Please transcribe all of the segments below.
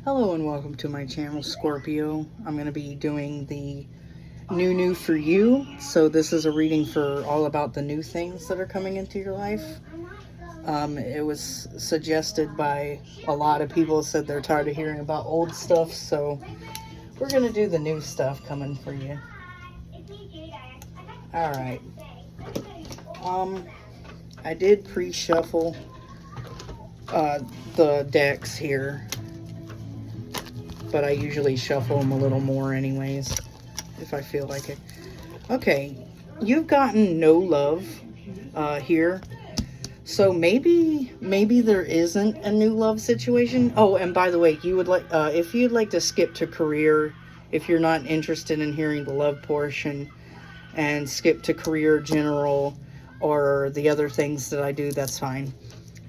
Hello and welcome to my channel, Scorpio. I'm going to be doing the new for you. So this is a reading for all about the new things that are coming into your life. It was suggested by a lot of people, said they're tired of hearing about old stuff. So we're going to do the new stuff coming for you. Alright. I did pre-shuffle the decks here, but I usually shuffle them a little more anyways, if I feel like it. Okay, you've gotten no love here. So maybe there isn't a new love situation. Oh, and by the way, you would like if you'd like to skip to career, if you're not interested in hearing the love portion, and skip to career general or the other things that I do, that's fine.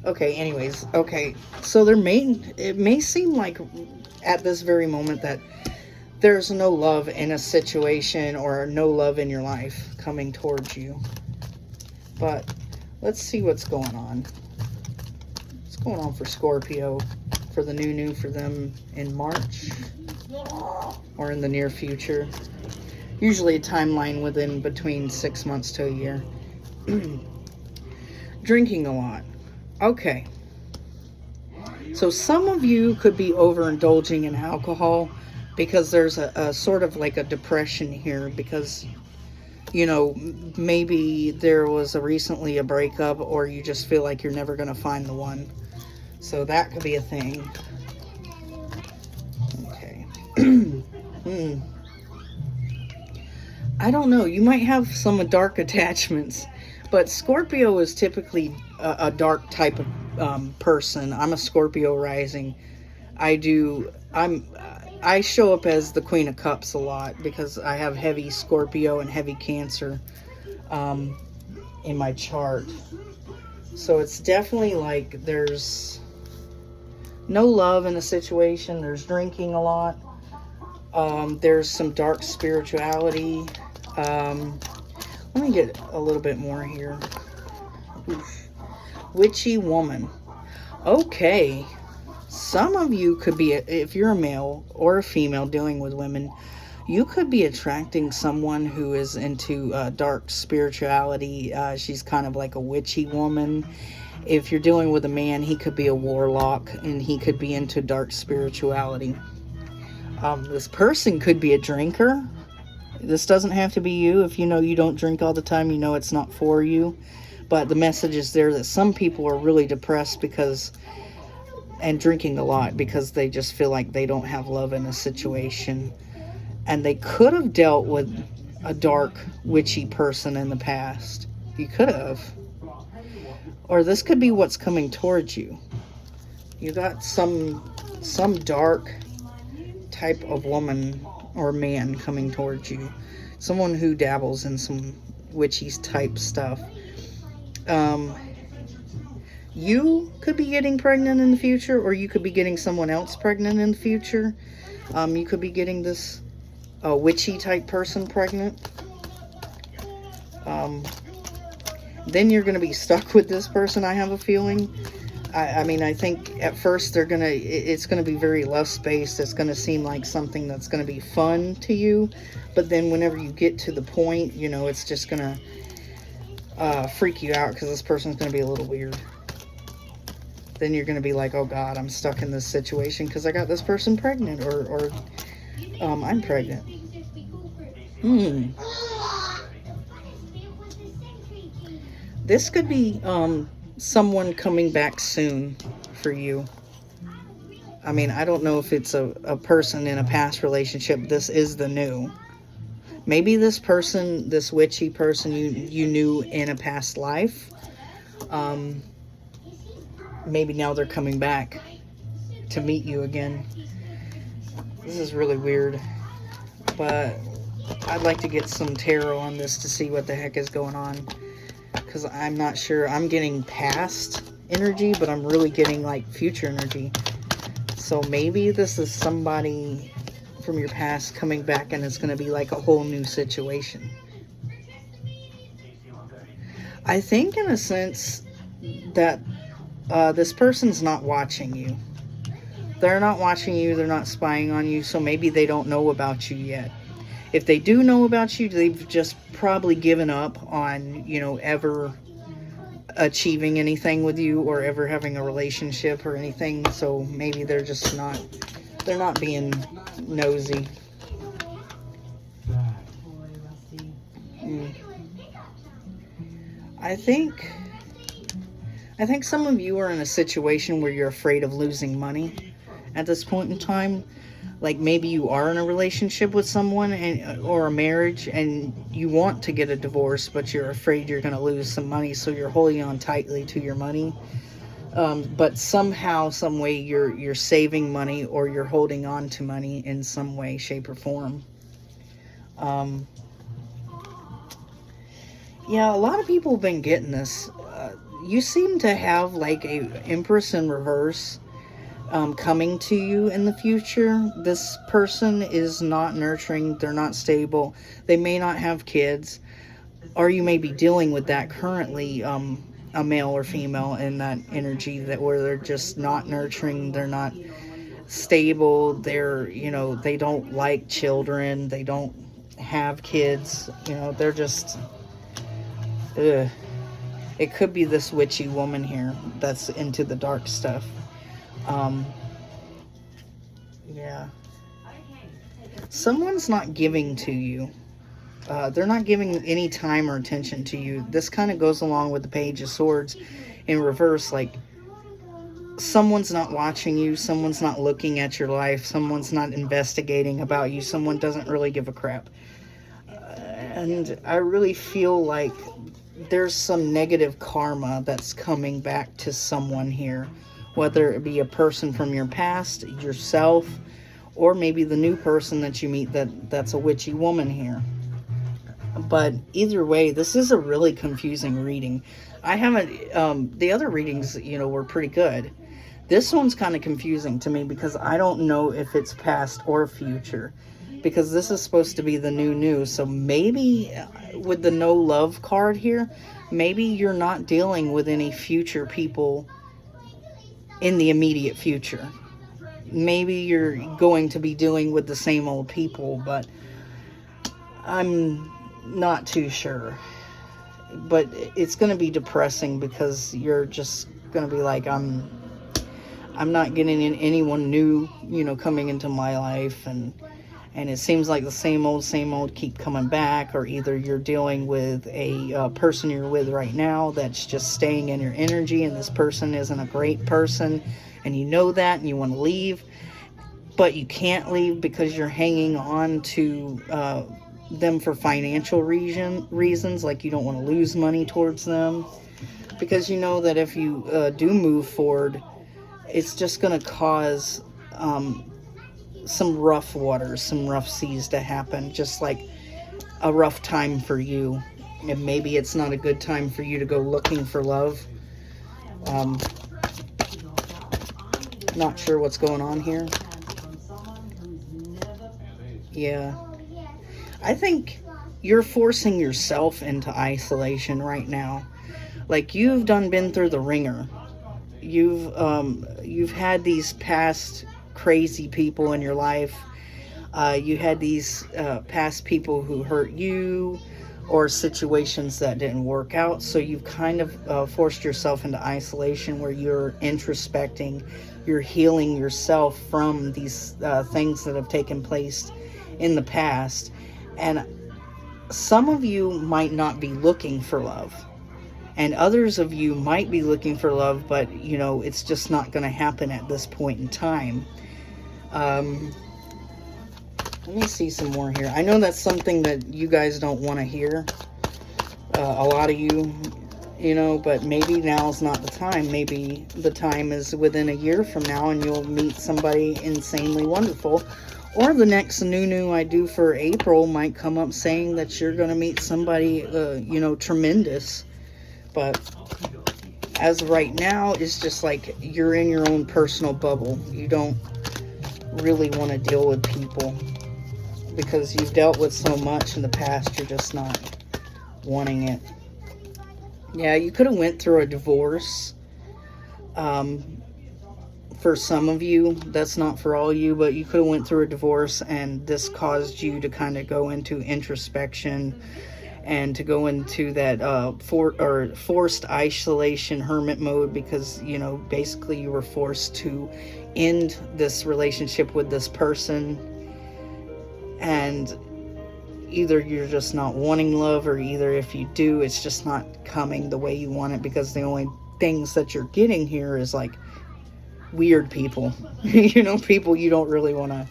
Okay, anyways, okay. So it may seem like at this very moment that there's no love in a situation or no love in your life coming towards you. But let's see what's going on. What's going on for Scorpio, for the new for them in March or in the near future. Usually a timeline within between 6 months to a year. Drinking a lot. Okay. So some of you could be overindulging in alcohol because there's a sort of like a depression here because, you know, maybe there was recently a breakup or you just feel like you're never going to find the one. So that could be a thing. Okay. I don't know. You might have some dark attachments, but Scorpio is typically a dark type of person. I'm a Scorpio rising. I show up as the Queen of Cups a lot because I have heavy Scorpio and heavy Cancer in my chart. So it's definitely like there's no love in the situation. There's drinking a lot. There's some dark spirituality. Let me get a little bit more here. Oof. Witchy woman. Okay. Some of you could be, if you're a male or a female dealing with women, you could be attracting someone who is into dark spirituality. She's kind of like a witchy woman. If you're dealing with a man, he could be a warlock and he could be into dark spirituality. This person could be a drinker. This doesn't have to be you. If you know you don't drink all the time, you know it's not for you. But the message is there that some people are really depressed and drinking a lot because they just feel like they don't have love in a situation. And they could have dealt with a dark, witchy person in the past. You could have. Or this could be what's coming towards you. You got some dark type of woman or man coming towards you. Someone who dabbles in some witchy type stuff. You could be getting pregnant in the future, or you could be getting someone else pregnant in the future. You could be getting this witchy type person pregnant. Then you're going to be stuck with this person, I have a feeling. I mean, I think at first it's going to be very lust-based. It's going to seem like something that's going to be fun to you. But then whenever you get to the point, you know, it's just going to freak you out because this person's going to be a little weird. Then you're going to be like, oh God, I'm stuck in this situation because I got this person pregnant or I'm pregnant. This could be someone coming back soon for you. I mean, I don't know if it's a person in a past relationship. This is the new. Maybe this person, this witchy person you knew in a past life. Maybe now they're coming back to meet you again. This is really weird. But I'd like to get some tarot on this to see what the heck is going on. Because I'm not sure. I'm getting past energy, but I'm really getting like future energy. So maybe this is somebody from your past coming back and it's going to be like a whole new situation. I think in a sense that this person's not watching you. They're not watching you, they're not spying on you, so maybe they don't know about you yet. If they do know about you, they've just probably given up on, ever achieving anything with you or ever having a relationship or anything. So maybe they're not being nosy. I think some of you are in a situation where you're afraid of losing money at this point in time. Like maybe you are in a relationship with someone or a marriage and you want to get a divorce, but you're afraid you're going to lose some money, so you're holding on tightly to your money. But somehow, some way, you're saving money or you're holding on to money in some way, shape, or form. Yeah, a lot of people have been getting this. You seem to have like a Empress in reverse coming to you in the future. This person is not nurturing, they're not stable, they may not have kids, or you may be dealing with that currently, a male or female in that energy, that where they're just not nurturing, they're not stable, they're, they don't like children, they don't have kids, they're just, ugh. It could be this witchy woman here that's into the dark stuff. Yeah. Someone's not giving to you. They're not giving any time or attention to you. This kind of goes along with the Page of Swords in reverse. Like, someone's not watching you. Someone's not looking at your life. Someone's not investigating about you. Someone doesn't really give a crap. And I really feel like there's some negative karma that's coming back to someone here. Whether it be a person from your past, yourself, or maybe the new person that you meet that's a witchy woman here. But either way, this is a really confusing reading. I haven't, the other readings, were pretty good. This one's kind of confusing to me because I don't know if it's past or future. Because this is supposed to be the new. So maybe with the no love card here, maybe you're not dealing with any future people in the immediate future. Maybe you're going to be dealing with the same old people, but I'm not too sure. But it's going to be depressing because you're just going to be like, I'm not getting anyone new, coming into my life, and it seems like the same old keep coming back, or either you're dealing with a person you're with right now that's just staying in your energy, and this person isn't a great person, and you know that, and you want to leave, but you can't leave because you're hanging on to them for financial reasons, like you don't want to lose money towards them, because you know that if you do move forward, it's just going to cause some rough waters, some rough seas to happen, just like a rough time for you. And maybe it's not a good time for you to go looking for love. Not sure what's going on here. Yeah. I think you're forcing yourself into isolation right now. Like, you've been through the ringer. You've had these past crazy people in your life. You had these past people who hurt you, or situations that didn't work out. So you've kind of forced yourself into isolation, where you're introspecting, you're healing yourself from these things that have taken place in the past. And some of you might not be looking for love, and others of you might be looking for love, but it's just not going to happen at this point in time. Let me see some more here. I know that's something that you guys don't want to hear, a lot of you, but maybe now's not the time. Maybe the time is within a year from now, and you'll meet somebody insanely wonderful. Or the next new I do for April might come up saying that you're going to meet somebody, tremendous. But as of right now, it's just like you're in your own personal bubble. You don't really want to deal with people because you've dealt with so much in the past. You're just not wanting it. Yeah, you could have went through a divorce for some of you. That's not for all you, but you could have went through a divorce, and this caused you to kind of go into introspection and to go into that forced isolation, hermit mode, because, you know, basically you were forced to end this relationship with this person, and either you're just not wanting love, or either if you do, it's just not coming the way you want it, because the only things that you're getting here is like weird people. You know, people you don't really want to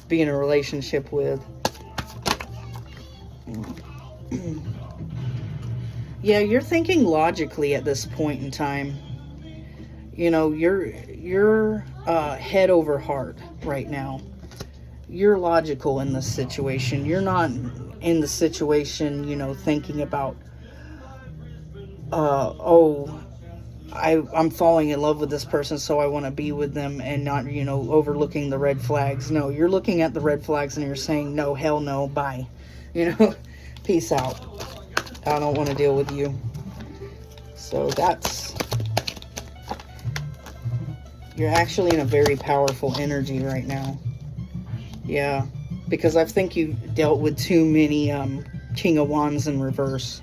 be in a relationship with. Yeah, you're thinking logically at this point in time. You know, you're head over heart right now. You're logical in this situation. You're not in the situation, you know, thinking about, I'm falling in love with this person, so I want to be with them, and not, you know, overlooking the red flags. No, you're looking at the red flags and you're saying, no, hell no, bye. You know, peace out. I don't want to deal with you. So you're actually in a very powerful energy right now. Yeah, because I think you dealt with too many King of Wands in reverse.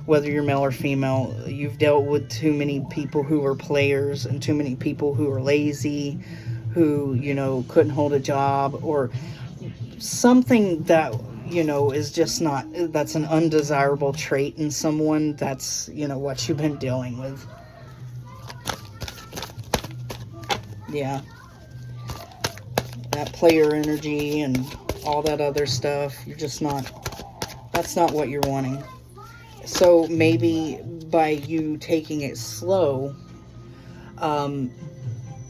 Whether you're male or female, you've dealt with too many people who are players, and too many people who are lazy, who, you know, couldn't hold a job, or something that, you know, is just not, that's an undesirable trait in someone. That's, you know, what you've been dealing with. Yeah. That player energy and all that other stuff, you're just not, that's not what you're wanting. So maybe by you taking it slow,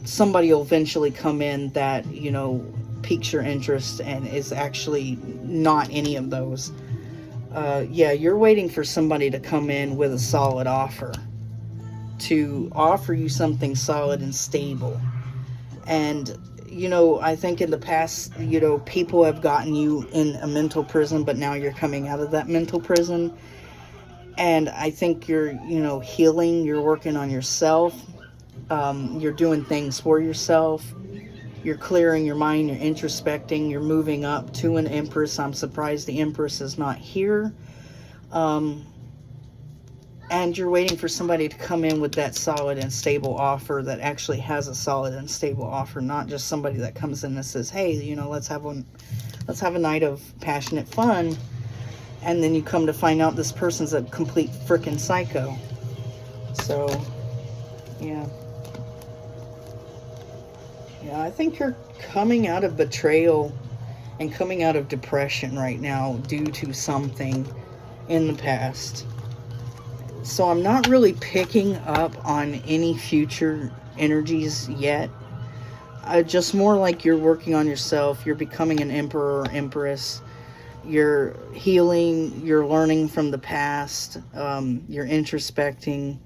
somebody will eventually come in that, you know, piques your interest and is actually not any of those. Yeah, you're waiting for somebody to come in with a solid offer, to offer you something solid and stable. And, you know, I think in the past, you know, people have gotten you in a mental prison, but now you're coming out of that mental prison. And I think you're, you know, healing, you're working on yourself, you're doing things for yourself, you're clearing your mind, you're introspecting, you're moving up to an Empress. I'm surprised the Empress is not here. And you're waiting for somebody to come in with that solid and stable offer, that actually has a solid and stable offer, not just somebody that comes in and says, hey, you know, let's have a night of passionate fun. And then you come to find out this person's a complete frickin' psycho. So, yeah. Yeah, I think you're coming out of betrayal and coming out of depression right now due to something in the past. So I'm not really picking up on any future energies yet. Just more like you're working on yourself. You're becoming an emperor or empress. You're healing, you're learning from the past, you're introspecting.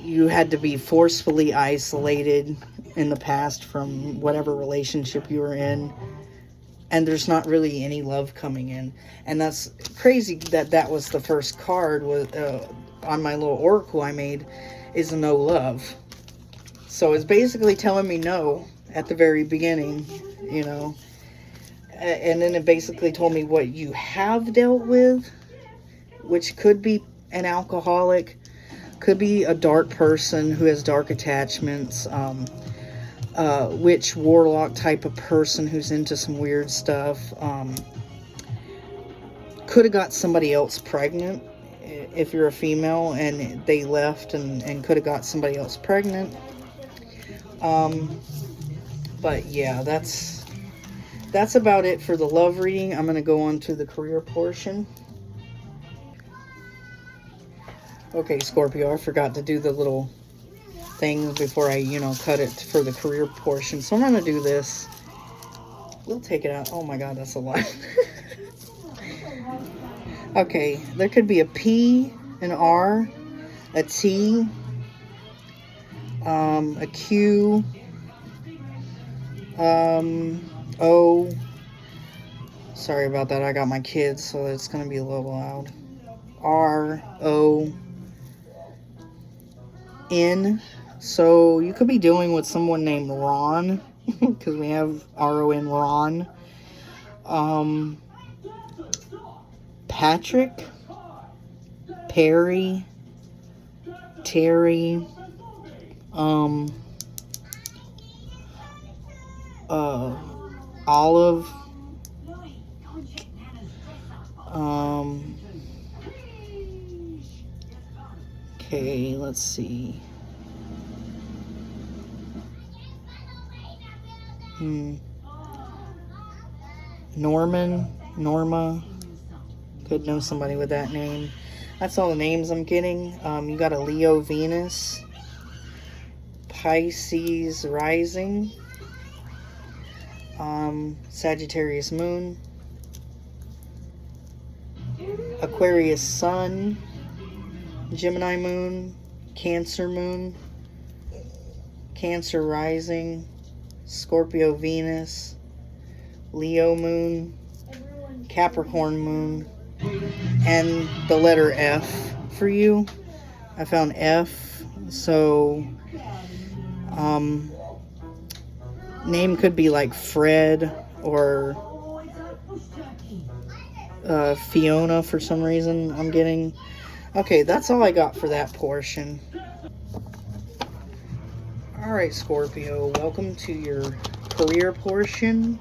You had to be forcefully isolated in the past from whatever relationship you were in, and there's not really any love coming in. And that's crazy that was the first card on my little oracle I made, is no love. So it's basically telling me no at the very beginning, you know. And then it basically told me what you have dealt with, which could be an alcoholic, could be a dark person who has dark attachments, witch, warlock type of person who's into some weird stuff. Could have got somebody else pregnant if you're a female, and they left and could have got somebody else pregnant. But yeah, that's about it for the love reading. I'm going to go on to the career portion. Okay, Scorpio, I forgot to do the little thing before I, you know, cut it for the career portion. So I'm going to do this. We'll take it out. Oh my God, that's a lot. Okay, there could be a P, an R, a T, a Q, O. Sorry about that. I got my kids, so it's going to be a little loud. R, O, N, So you could be dealing with someone named Ron, because we have R-O-N, Ron. Patrick, Perry, Terry, Olive, okay, let's see. Norma, could know somebody with that name. That's all the names I'm getting. You got a Leo Venus, Pisces rising, Sagittarius moon, Aquarius sun, Gemini moon, Cancer moon, Cancer rising, Scorpio Venus, Leo moon, Capricorn moon, and the letter F for you. I found F. So name could be like Fred or Fiona for some reason I'm getting. Okay, that's all I got for that portion. Alright, Scorpio, welcome to your career portion.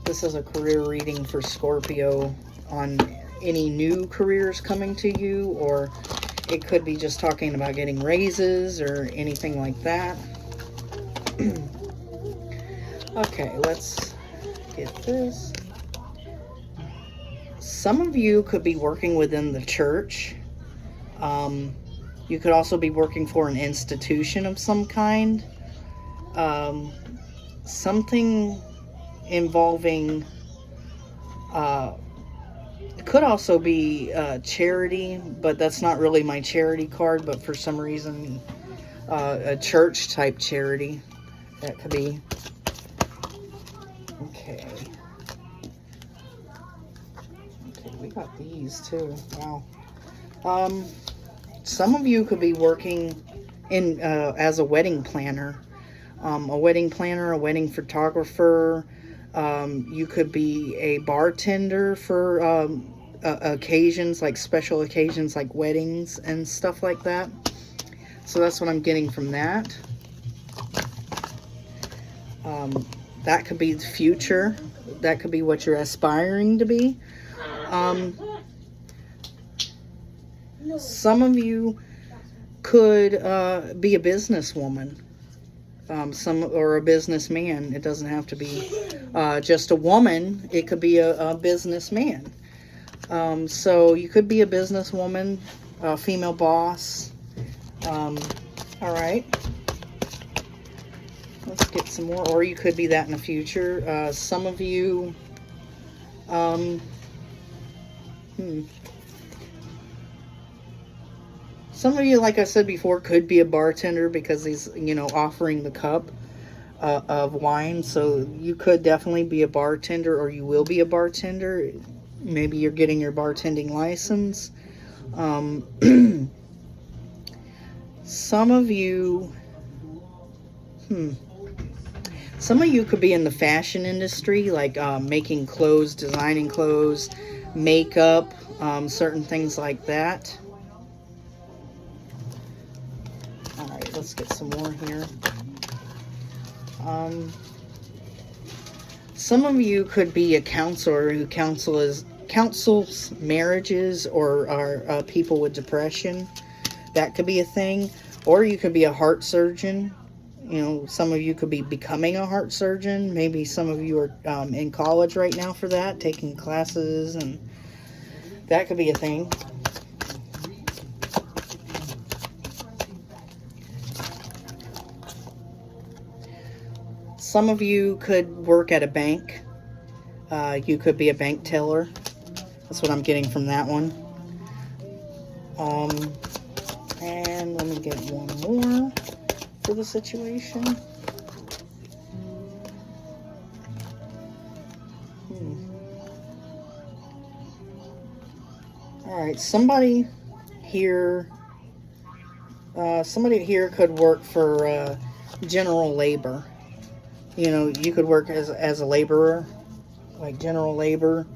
This is a career reading for Scorpio on any new careers coming to you, or it could be just talking about getting raises or anything like that. Okay, let's get this. Some of you could be working within the church. You could also be working for an institution of some kind. Something involving, it could also be charity, but that's not really my charity card, but for some reason, a church type charity. That could be. Okay. Okay, we got these too. Wow. Some of you could be working in as a wedding planner. A wedding planner, a wedding photographer. You could be a bartender for occasions, like special occasions like weddings and stuff like that. So that's what I'm getting from that. That could be the future. That could be what you're aspiring to be. Some of you could be a businesswoman. Or a businessman. It doesn't have to be just a woman. It could be a businessman. So you could be a businesswoman, a female boss. All right. Let's get some more. Or you could be that in the future. Some of you, some of you, like I said before, could be a bartender because he's, offering the cup of wine. So you could definitely be a bartender, or you will be a bartender. Maybe you're getting your bartending license. Some of you, could be in the fashion industry, like making clothes, designing clothes, makeup, certain things like that. Alright, let's get some more here. Some of you could be a counselor who counsels marriages or are people with depression. That could be a thing. Or you could be a heart surgeon. Some of you could be becoming a heart surgeon. Maybe some of you are in college right now for that, taking classes, and that could be a thing. Some of you could work at a bank. You could be a bank teller. That's what I'm getting from that one. And let me get one more for the situation. Alright, somebody here, somebody here could work for general labor. You know, you could work as a laborer, like general labor,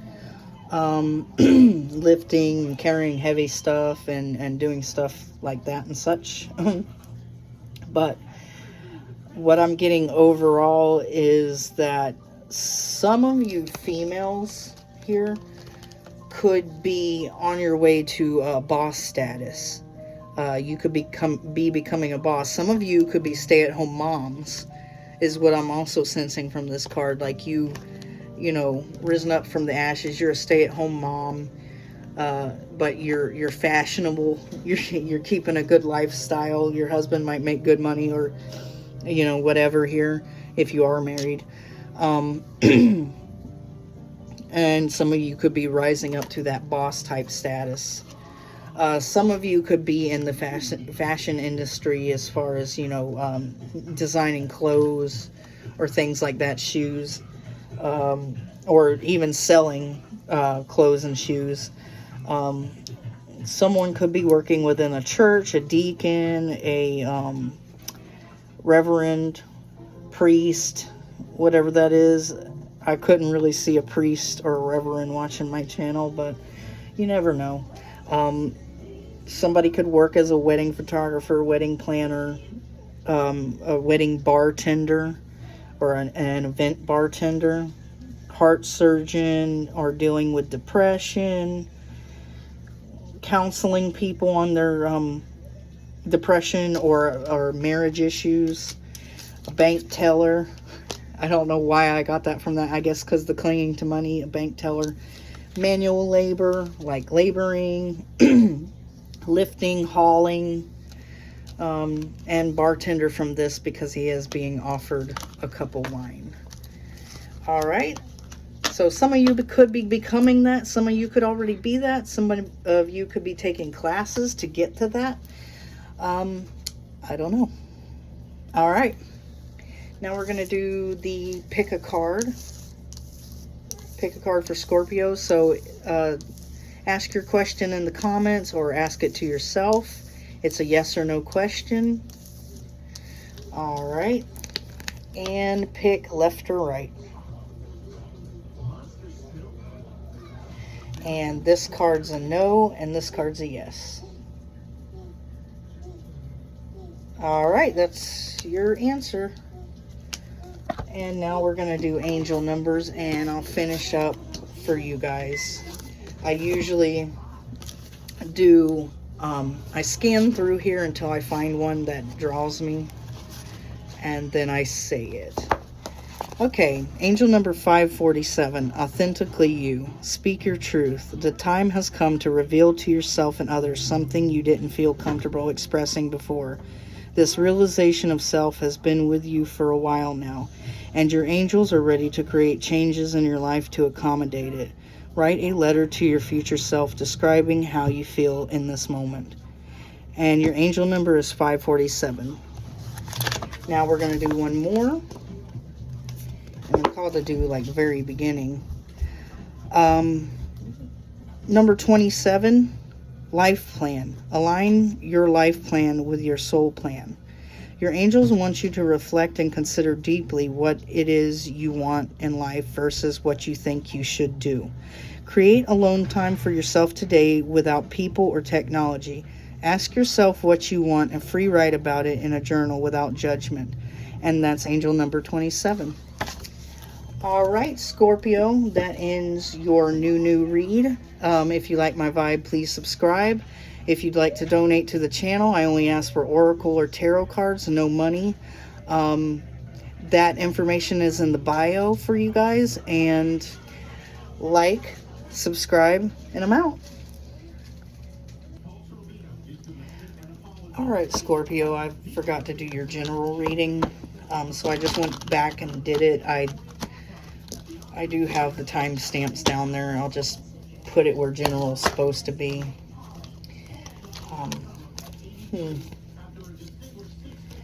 lifting, carrying heavy stuff, and doing stuff like that and such. But what I'm getting overall is that some of you females here could be on your way to boss status. You could be becoming a boss. Some of you could be stay-at-home moms, is what I'm also sensing from this card. Like you know, risen up from the ashes. You're a stay-at-home mom, but you're fashionable. You're keeping a good lifestyle. Your husband might make good money, or you know, whatever here, if you are married. And some of you could be rising up to that boss type status. Some of you could be in the fashion industry, as far as, you know, designing clothes or things like that, shoes, or even selling clothes and shoes. Someone could be working within a church, a deacon, a reverend, priest, whatever that is. I couldn't really see a priest or a reverend watching my channel, but you never know. Somebody could work as a wedding photographer, wedding planner, a wedding bartender, or an event bartender, heart surgeon, or dealing with depression, counseling people on their depression or marriage issues, a bank teller. I don't know why I got that from that. I guess because the clinging to money, a bank teller. Manual labor, like laboring, lifting, hauling, and bartender from this, because he is being offered a cup of wine. All right. So some of you could be becoming that. Some of you could already be that. Some of you could be taking classes to get to that. I don't know. All right. Now we're going to do the pick a card. Pick a card for Scorpio. So ask your question in the comments, or ask it to yourself. It's a yes or no question. All right. And pick left or right. And this card's a no, and this card's a yes. All right, that's your answer. And now we're going to do angel numbers, and I'll finish up for you guys. I usually do, I scan through here until I find one that draws me, and then I say it. Okay, angel number 547, authentically you. Speak your truth. The time has come to reveal to yourself and others something you didn't feel comfortable expressing before. This realization of self has been with you for a while now, and your angels are ready to create changes in your life to accommodate it. Write a letter to your future self describing how you feel in this moment. And your angel number is 547. Now we're going to do one more. I'm called to do like very beginning. Number 27, life plan. Align your life plan with your soul plan. Your angels want you to reflect and consider deeply what it is you want in life versus what you think you should do. Create alone time for yourself today without people or technology. Ask yourself what you want and free write about it in a journal without judgment. And that's angel number 27. All right, Scorpio, that ends your new read. If you like my vibe, please subscribe. If you'd like to donate to the channel, I only ask for oracle or tarot cards, no money. That information is in the bio for you guys. And like, subscribe, and I'm out. All right, Scorpio, I forgot to do your general reading. So I just went back and did it. I do have the timestamps down there. I'll just put it where general is supposed to be.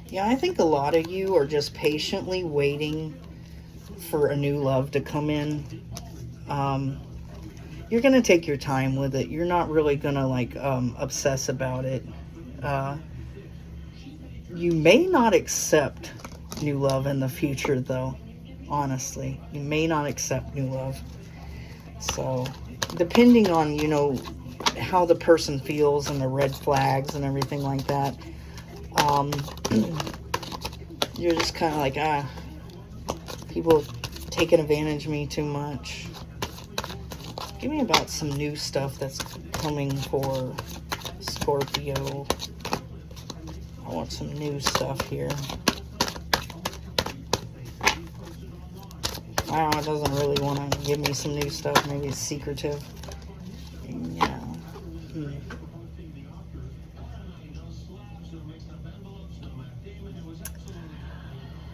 Yeah, I think a lot of you are just patiently waiting for a new love to come in. you're going to take your time with it. You're not really going to like obsess about it. You may not accept new love in the future, though. Honestly, you may not accept new love. So, depending on, you know, how the person feels and the red flags and everything like that, you're just kind of like, people have taken advantage of me too much. Give me about some new stuff that's coming for Scorpio. I want some new stuff here. I don't know, it doesn't really want to give me some new stuff. Maybe it's secretive. Yeah.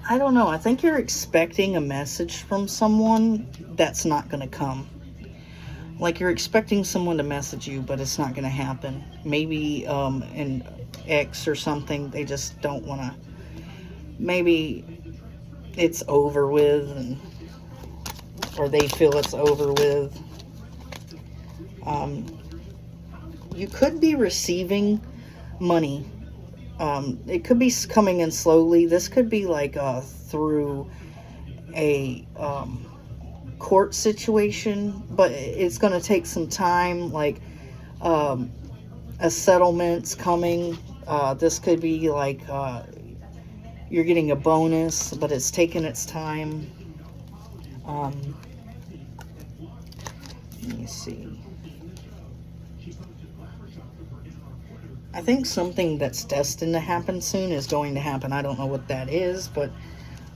I don't know. I think you're expecting a message from someone that's not going to come. Like you're expecting someone to message you, but it's not going to happen. Maybe an ex or something, they just don't want to. Maybe it's over with, or they feel it's over with. You could be receiving money. It could be coming in slowly. This could be like through a court situation, but it's going to take some time. Like a settlement's coming. This could be like you're getting a bonus, but it's taking its time. Let me see. I think something that's destined to happen soon is going to happen. I don't know what that is, but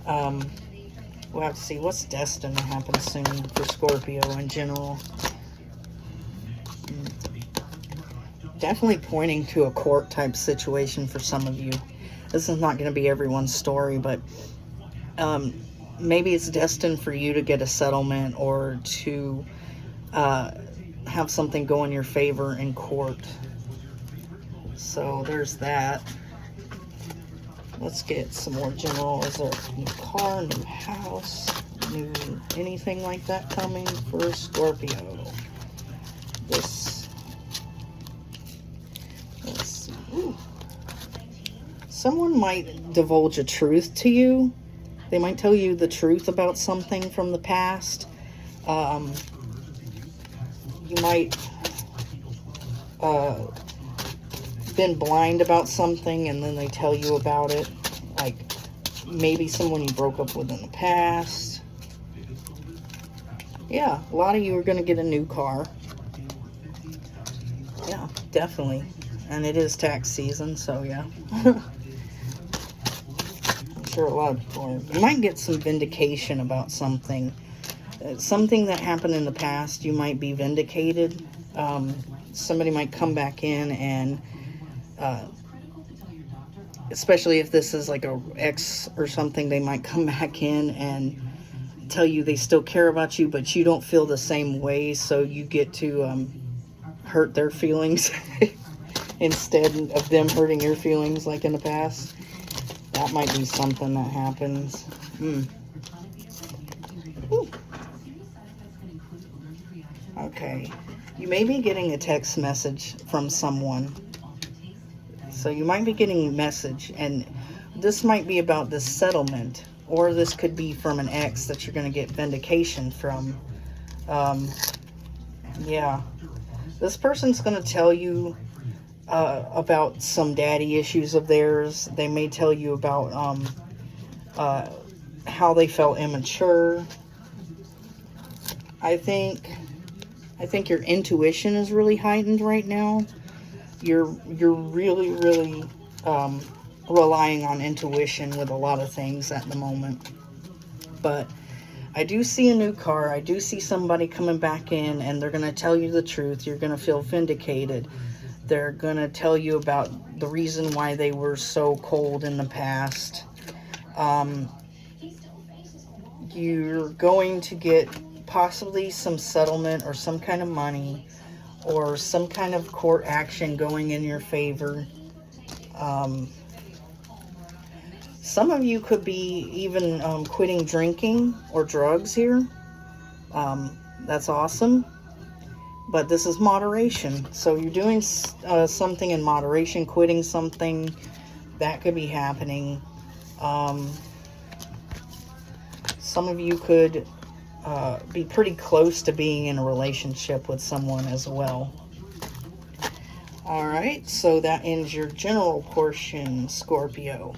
we'll have to see what's destined to happen soon for Scorpio in general. Definitely pointing to a court type situation for some of you. This is not going to be everyone's story, but maybe it's destined for you to get a settlement or to have something go in your favor in court. So there's that. Let's get some more general. Is there a new car, new house, new anything like that coming for Scorpio? Let's see. Ooh. Someone might divulge a truth to you. They might tell you the truth about something from the past. You might been blind about something and then they tell you about it. Like maybe someone you broke up with in the past. Yeah, a lot of you are going to get a new car. Yeah, definitely. And it is tax season, so yeah. I'm sure a lot of people are. You might get some vindication about something. Something that happened in the past, you might be vindicated. Somebody might come back in and especially if this is like a ex or something, they might come back in and tell you they still care about you, but you don't feel the same way, so you get to hurt their feelings instead of them hurting your feelings like in the past. That might be something that happens. Okay, you may be getting a text message from someone. So you might be getting a message, and this might be about this settlement, or this could be from an ex that you're going to get vindication from. Yeah, this person's going to tell you about some daddy issues of theirs. They may tell you about how they felt immature. I think your intuition is really heightened right now. You're really relying on intuition with a lot of things at the moment. But I do see a new car. I do see somebody coming back in, and they're going to tell you the truth. You're going to feel vindicated. They're going to tell you about the reason why they were so cold in the past. You're going to get possibly some settlement or some kind of money or some kind of court action going in your favor. Some of you could be even quitting drinking or drugs here. That's awesome. But this is moderation. So you're doing something in moderation, quitting something. That could be happening. Some of you could be pretty close to being in a relationship with someone as well. All right, so that ends your general portion, Scorpio.